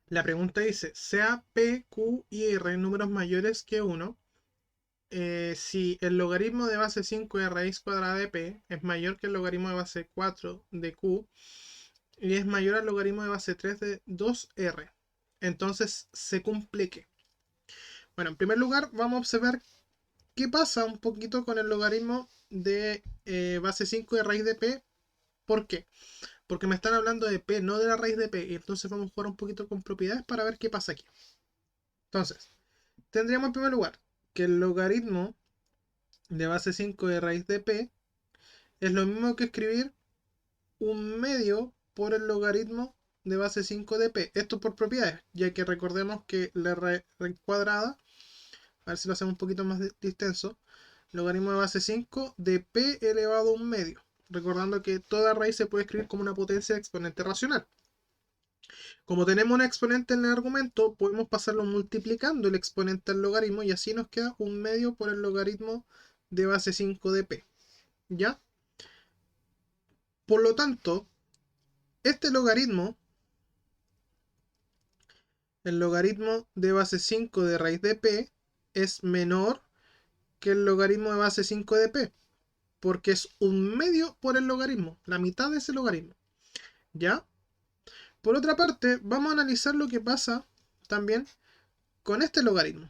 La pregunta dice, sea P, Q y R números mayores que uno, si el logaritmo de base 5 de raíz cuadrada de P es mayor que el logaritmo de base 4 de Q y es mayor al logaritmo de base 3 de 2R. Entonces se cumple que. Bueno, en primer lugar vamos a observar qué pasa un poquito con el logaritmo de base 5 de raíz de P. ¿Por qué? Porque me están hablando de P, no de la raíz de P. Y entonces vamos a jugar un poquito con propiedades para ver qué pasa aquí. Entonces, tendríamos en primer lugar que el logaritmo de base 5 de raíz de P es lo mismo que escribir un medio por el logaritmo de base 5 de P. Esto por propiedades, ya que recordemos que la raíz cuadrada, a ver si lo hacemos un poquito más distenso, logaritmo de base 5 de P elevado a un medio. Recordando que toda raíz se puede escribir como una potencia de exponente racional. Como tenemos un exponente en el argumento, podemos pasarlo multiplicando el exponente al logaritmo y así nos queda un medio por el logaritmo de base 5 de P. ¿Ya? Por lo tanto, este logaritmo, el logaritmo de base 5 de raíz de P, es menor que el logaritmo de base 5 de P, porque es un medio por el logaritmo, la mitad de ese logaritmo. ¿Ya? Por otra parte, vamos a analizar lo que pasa también con este logaritmo.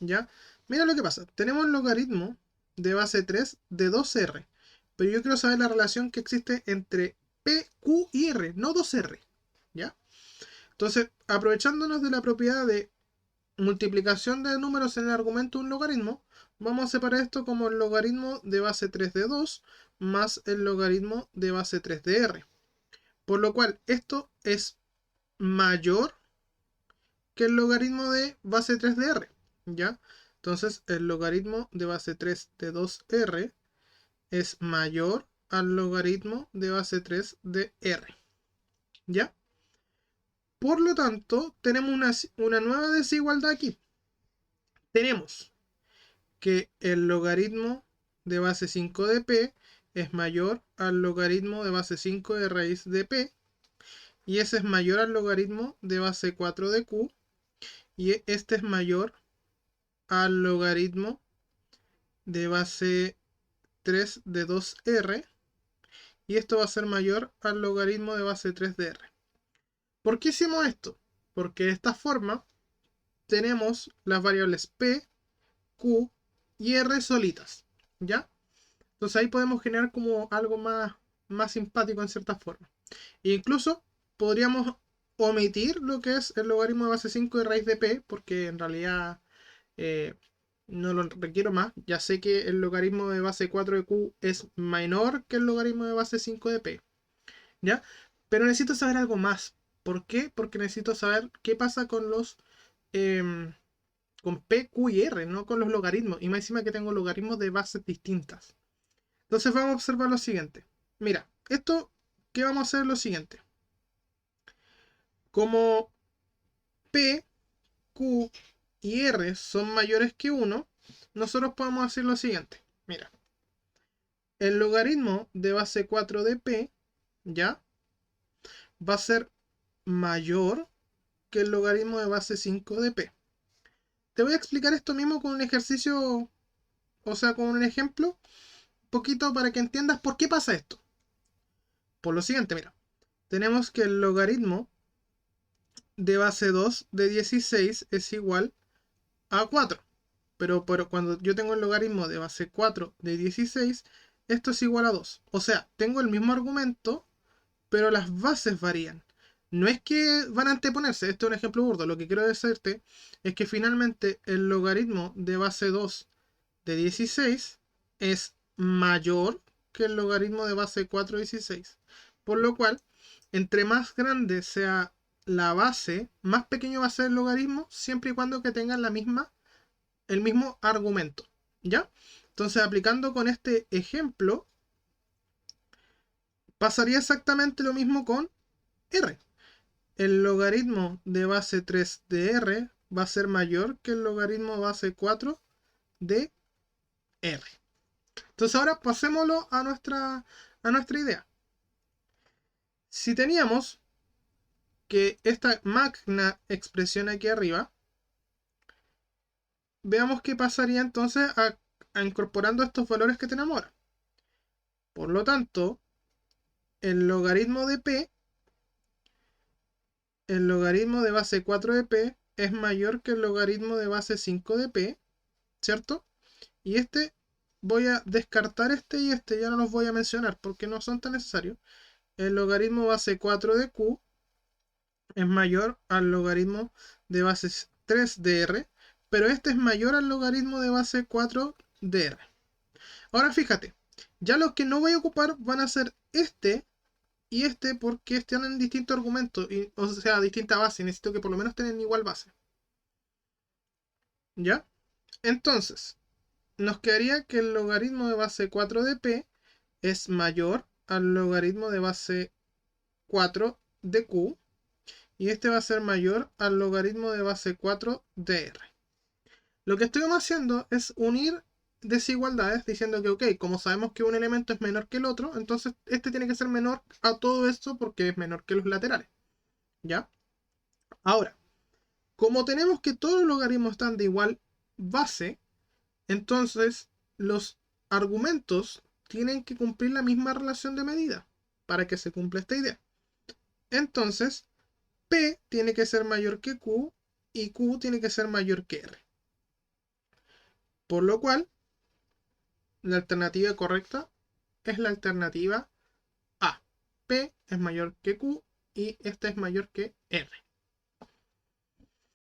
¿Ya? Mira lo que pasa. Tenemos el logaritmo de base 3 de 2R. Pero yo quiero saber la relación que existe entre P, Q y R, no 2R. ¿Ya? Entonces, aprovechándonos de la propiedad de multiplicación de números en el argumento de un logaritmo, vamos a separar esto como el logaritmo de base 3 de 2 más el logaritmo de base 3 de R. Por lo cual, esto es mayor que el logaritmo de base 3 de R. ¿Ya? Entonces el logaritmo de base 3 de 2R es mayor al logaritmo de base 3 de R. ¿Ya? Por lo tanto, tenemos una nueva desigualdad aquí. Tenemos que el logaritmo de base 5 de P es mayor al logaritmo de base 5 de raíz de P y ese es mayor al logaritmo de base 4 de Q y este es mayor al logaritmo de base 3 de 2R y esto va a ser mayor al logaritmo de base 3 de R. ¿Por qué hicimos esto? Porque de esta forma tenemos las variables P, Q y R solitas, ¿ya? Entonces ahí podemos generar como algo más simpático en cierta forma. E incluso podríamos omitir lo que es el logaritmo de base 5 de raíz de P, porque en realidad eh, no lo requiero más. Ya sé que el logaritmo de base 4 de Q es menor que el logaritmo de base 5 de P. ¿Ya? Pero necesito saber algo más. ¿Por qué? Porque necesito saber qué pasa con los em, con P, Q y R, no con los logaritmos. Y más encima que tengo logaritmos de bases distintas. Entonces vamos a observar lo siguiente. Mira, esto ¿qué vamos a hacer? Lo siguiente. Como P, Q y R son mayores que 1, nosotros podemos hacer lo siguiente. Mira, el logaritmo de base 4 de P, ¿ya? Va a ser mayor que el logaritmo de base 5 de P. Te voy a explicar esto mismo con un ejercicio, o sea, con un ejemplo, un poquito para que entiendas por qué pasa esto. Por lo siguiente, mira, tenemos que el logaritmo de base 2 de 16 es igual a 4. Pero cuando yo tengo el logaritmo de base 4 de 16, esto es igual a 2. O sea, tengo el mismo argumento, pero las bases varían. No es que van a anteponerse, esto es un ejemplo burdo. Lo que quiero decirte es que finalmente el logaritmo de base 2 de 16 es mayor que el logaritmo de base 4 de 16. Por lo cual, entre más grande sea la base, más pequeño va a ser el logaritmo, siempre y cuando que tengan el mismo argumento. ¿Ya? Entonces, aplicando con este ejemplo, pasaría exactamente lo mismo con R. El logaritmo de base 3 de R va a ser mayor que el logaritmo base 4 de R. Entonces ahora pasémoslo a nuestra idea. Si teníamos que esta magna expresión aquí arriba, veamos qué pasaría entonces a incorporando estos valores que tenemos ahora. Por lo tanto, el logaritmo de p, el logaritmo de base 4 de p es mayor que el logaritmo de base 5 de p, ¿cierto? Y este, voy a descartar este y este, ya no los voy a mencionar porque no son tan necesarios. El logaritmo base 4 de q es mayor al logaritmo de base 3 de r, pero este es mayor al logaritmo de base 4 de r. Ahora fíjate, ya los que no voy a ocupar van a ser este y este porque están en distintos argumentos, o sea, distinta base. Necesito que por lo menos tengan igual base. ¿Ya? Entonces, nos quedaría que el logaritmo de base 4 de p es mayor al logaritmo de base 4 de q y este va a ser mayor al logaritmo de base 4 de r. Lo que estoy haciendo es unir desigualdades diciendo que, ok, como sabemos que un elemento es menor que el otro, entonces este tiene que ser menor a todo esto porque es menor que los laterales. ¿Ya? Ahora, como tenemos que todos los logaritmos están de igual base, entonces los argumentos tienen que cumplir la misma relación de medida para que se cumpla esta idea. Entonces, P tiene que ser mayor que Q y Q tiene que ser mayor que R. Por lo cual, la alternativa correcta es la alternativa A. P es mayor que Q y esta es mayor que R.